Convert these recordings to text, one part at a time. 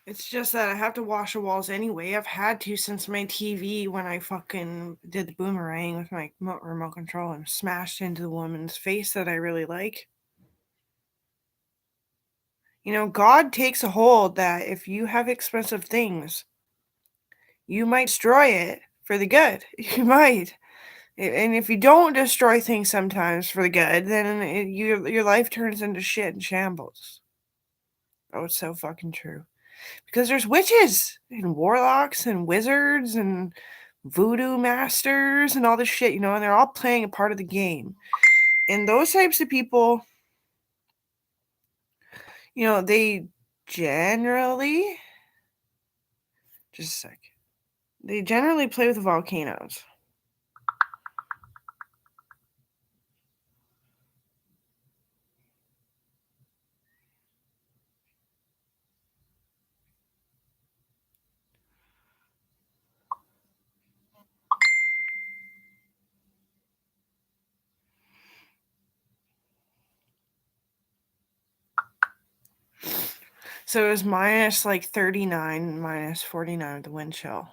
It's just that I have to wash the walls anyway. I've had to since my TV when I fucking did the boomerang with my remote control and smashed into the woman's face that I really like. God takes a hold that if you have expensive things, you might destroy it for the good. You might. And if you don't destroy things sometimes for the good, then your life turns into shit and shambles. Oh, it's so fucking true. Because there's witches and warlocks and wizards and voodoo masters and all this shit, and they're all playing a part of the game. And those types of people, they generally, just a sec, they generally play with volcanoes. So it was minus like 39, minus 49 with the wind chill.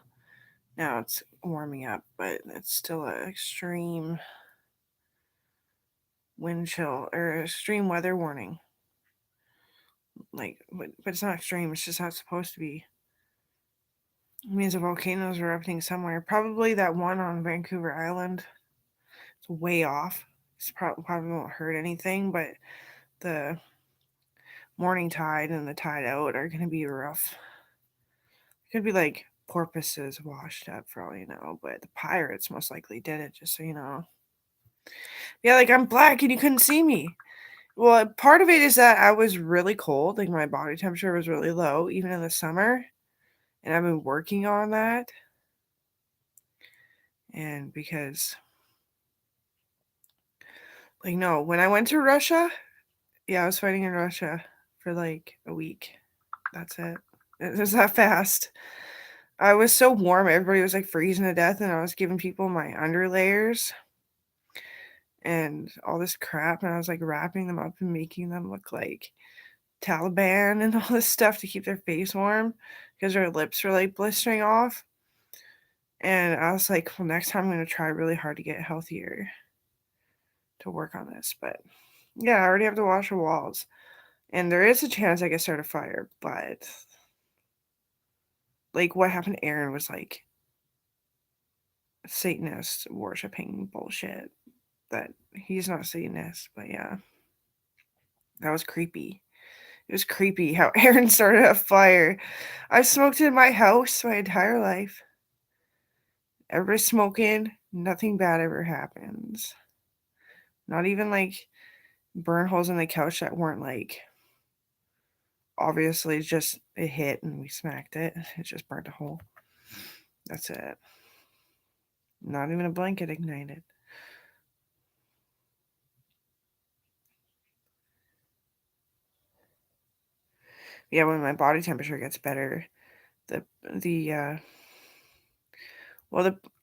Now it's warming up, but it's still an extreme wind chill or extreme weather warning. But it's not extreme, it's just how it's supposed to be. It means the volcanoes are erupting somewhere. Probably that one on Vancouver Island. It's way off. It's probably won't hurt anything, but the morning tide and the tide out are going to be rough. It could be like porpoises washed up for all you know, but the pirates most likely did it, just so you know. Yeah, like I'm black and you couldn't see me. Well, part of it is that I was really cold, like my body temperature was really low, even in the summer, and I've been working on that. And because, like, no, when I went to Russia, yeah, I was fighting in Russia for like a week. That's it. It was that fast. I was so warm, everybody was like freezing to death, and I was giving people my underlayers and all this crap, and I was like wrapping them up and making them look like Taliban and all this stuff to keep their face warm because their lips were like blistering off. And I was like, well, next time I'm going to try really hard to get healthier to work on this. But yeah, I already have to wash the walls. And there is a chance I could start a fire, but like what happened to Aaron was like Satanist worshiping bullshit. That he's not Satanist, but yeah. That was creepy. It was creepy how Aaron started a fire. I've smoked in my house my entire life. Everybody's smoking, nothing bad ever happens. Not even like burn holes in the couch that weren't like obviously just it hit and we smacked it. It just burnt a hole. That's it. Not even a blanket ignited. Yeah, when my body temperature gets better, the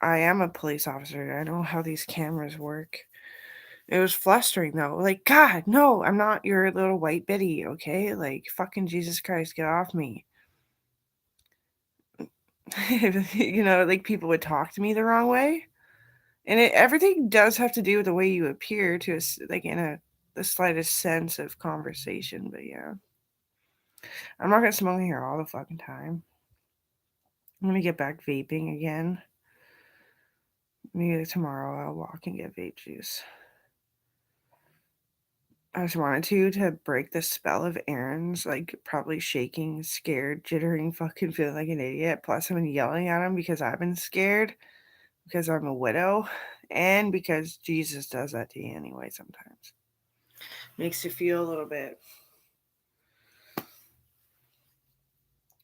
I am a police officer. I know how these cameras work. It was flustering though. Like, God, no, I'm not your little white bitty, okay? Like, fucking Jesus Christ, get off me. Like people would talk to me the wrong way. And everything does have to do with the way you appear to us, like in the slightest sense of conversation. But yeah, I'm not gonna smoke here all the fucking time. I'm gonna get back vaping again. Maybe tomorrow I'll walk and get vape juice. I just wanted to break the spell of Aaron's like probably shaking, scared, jittering, fucking feeling like an idiot. Plus, I've been yelling at him because I've been scared because I'm a widow, and because Jesus does that to you anyway sometimes. Makes you feel a little bit.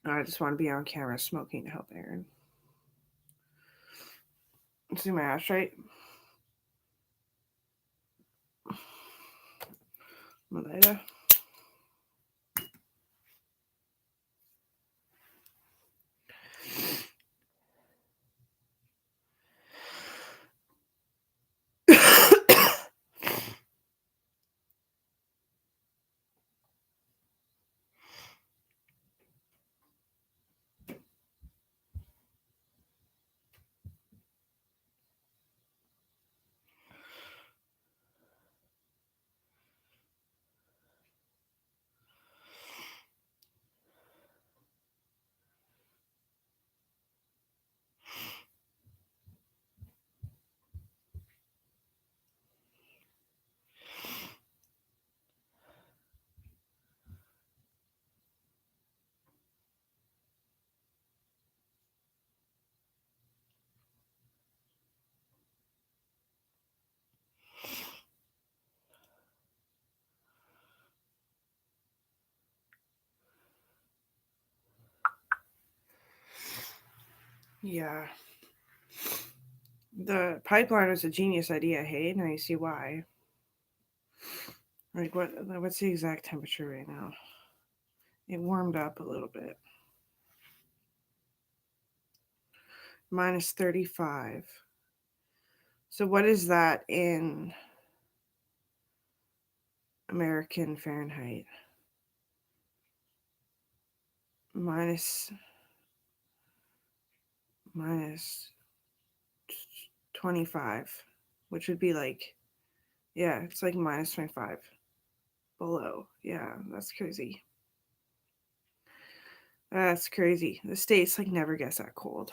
I just want to be on camera smoking to help Aaron. Let's do my ass right. Maleta. Yeah. The pipeline was a genius idea, hey? Now you see why. Like, what's the exact temperature right now? It warmed up a little bit. Minus 35. So what is that in American Fahrenheit? Minus 25, which would be like, yeah, it's like minus 25 below. Yeah, that's crazy. That's crazy. The States like never gets that cold.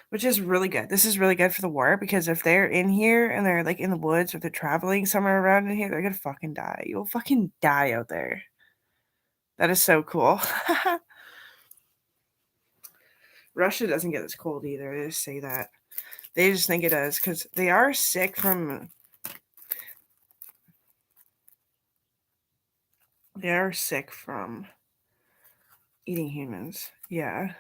Which is really good. This is really good for the war because if they're in here and they're like in the woods or they're traveling somewhere around in here, they're gonna fucking die. You'll fucking die out there. That is so cool. Russia doesn't get this cold either. They just say that. They just think it does because they are sick from. They are sick from eating humans. Yeah.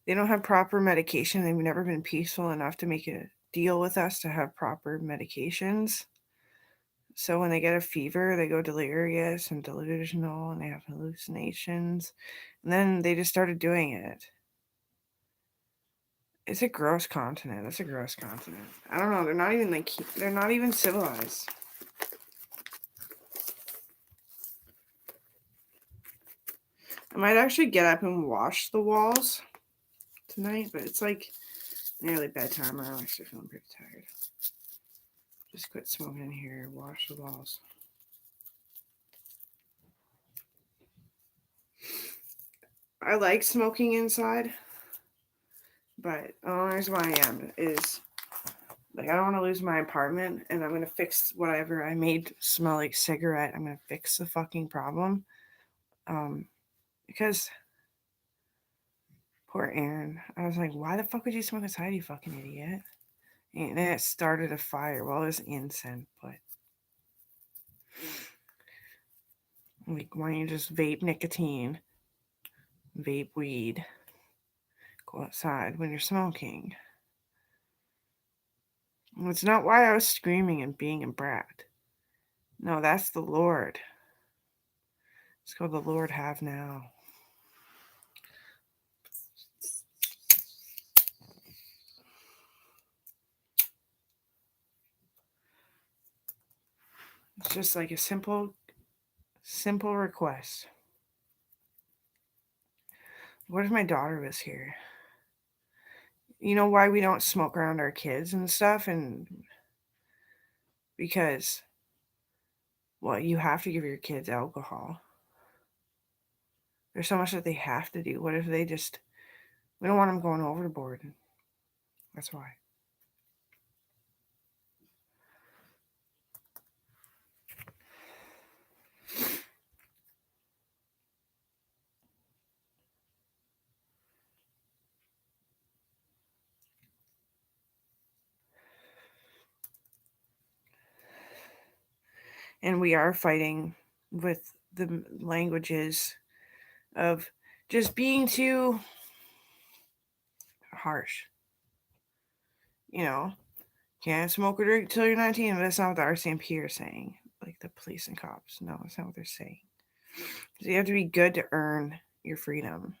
They don't have proper medication. They've never been peaceful enough to make a deal with us to have proper medications. So when they get a fever, they go delirious and delusional and they have hallucinations. And then they just started doing it. It's a gross continent. It's a gross continent. I don't know. They're not even civilized. I might actually get up and wash the walls tonight, but it's like nearly bedtime. I'm actually feeling pretty tired. Just quit smoking in here, wash the walls. I like smoking inside, but the only reason why I am is like I don't want to lose my apartment, and I'm gonna fix whatever I made smell like cigarette. I'm gonna fix the fucking problem, because poor Aaron. I was like, why the fuck would you smoke inside, you fucking idiot? And then it started a fire. Well, it was incense, but like, why don't you just vape nicotine, vape weed, go outside when you're smoking? It's not why I was screaming and being a brat. No, that's the Lord. It's called the Lord have now. It's just like a simple request. What if my daughter was here? You know why we don't smoke around our kids and stuff? And because, well, you have to give your kids alcohol. There's so much that they have to do. What if we don't want them going overboard? That's why. And we are fighting with the languages of just being too harsh. You know, can't smoke or drink till you're 19. But that's not what the RCMP are saying. Like the police and cops. No, that's not what they're saying. So you have to be good to earn your freedom.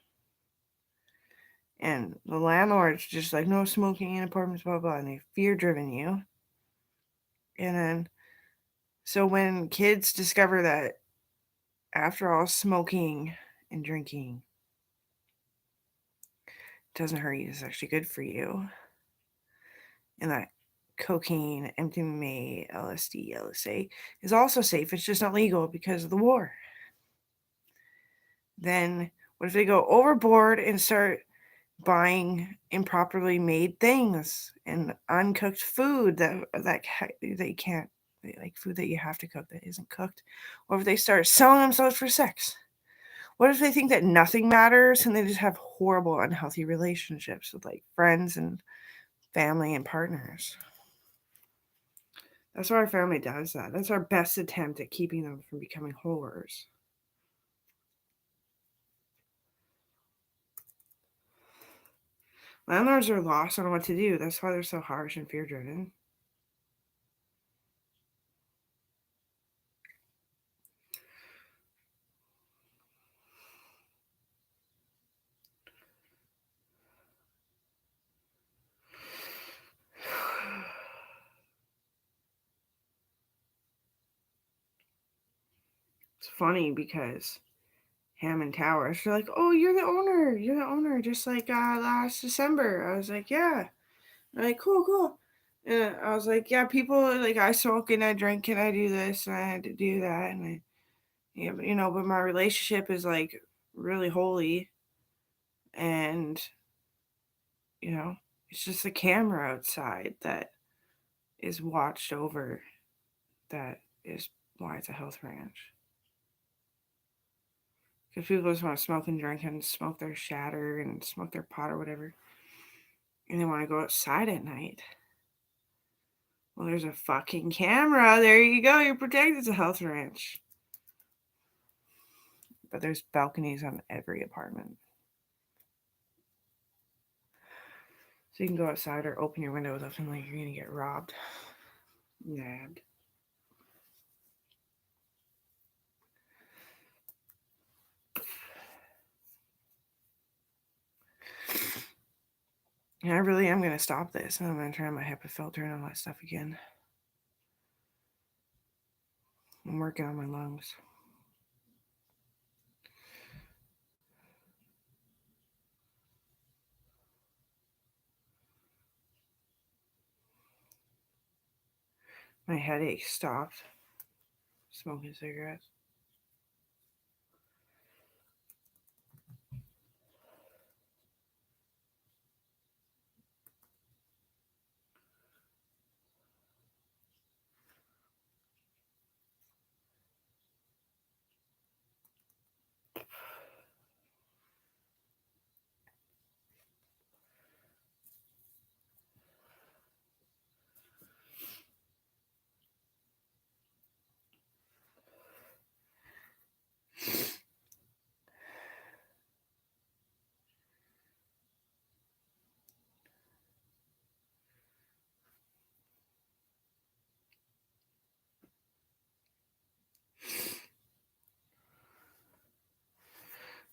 And the landlord's just like, no smoking in apartments, blah, blah. And they fear driven you. And then, so when kids discover that after all, smoking and drinking doesn't hurt you, it's actually good for you. And that cocaine, MDMA, LSD, LSA is also safe. It's just not legal because of the war. Then what if they go overboard and start buying improperly made things and uncooked food that you can't, like food that you have to cook that isn't cooked? Or if they start selling themselves for sex? What if they think that nothing matters and they just have horrible, unhealthy relationships with like friends and family and partners? That's why our family does that. That's our best attempt at keeping them from becoming whores. Landlords are lost on what to do. That's why they're so harsh and fear driven. It's funny because Hammond Towers, they're like, "Oh, you're the owner. You're the owner." Just like last December, I was like, "Yeah." They're like, "Cool, cool." And I was like, "Yeah, people like I smoke and I drink and I do this and I had to do that and yeah, but, but my relationship is like really holy and you know, it's just the camera outside that is watched over. That is why it's a health ranch. Because people just want to smoke and drink and smoke their shatter and smoke their pot or whatever. And they want to go outside at night. Well, there's a fucking camera. There you go. You're protected. It's a health ranch. But there's balconies on every apartment. So you can go outside or open your window without feeling like you're going to get robbed. Nabbed. And I really am going to stop this. And I'm going to turn on my HEPA filter and all that stuff again. I'm working on my lungs. My headache stopped smoking cigarettes.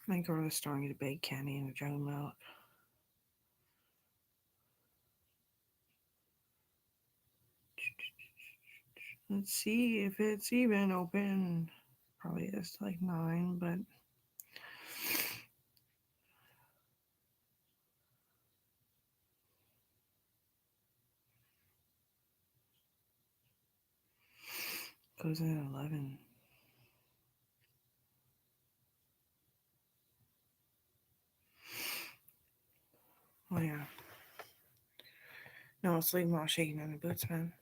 I might go to the store and get a baked candy and a jug of milk. Let's see if it's even open. Probably is like 9, but goes in at 11. Oh yeah. No, it's leaving while shaking on the boots, man.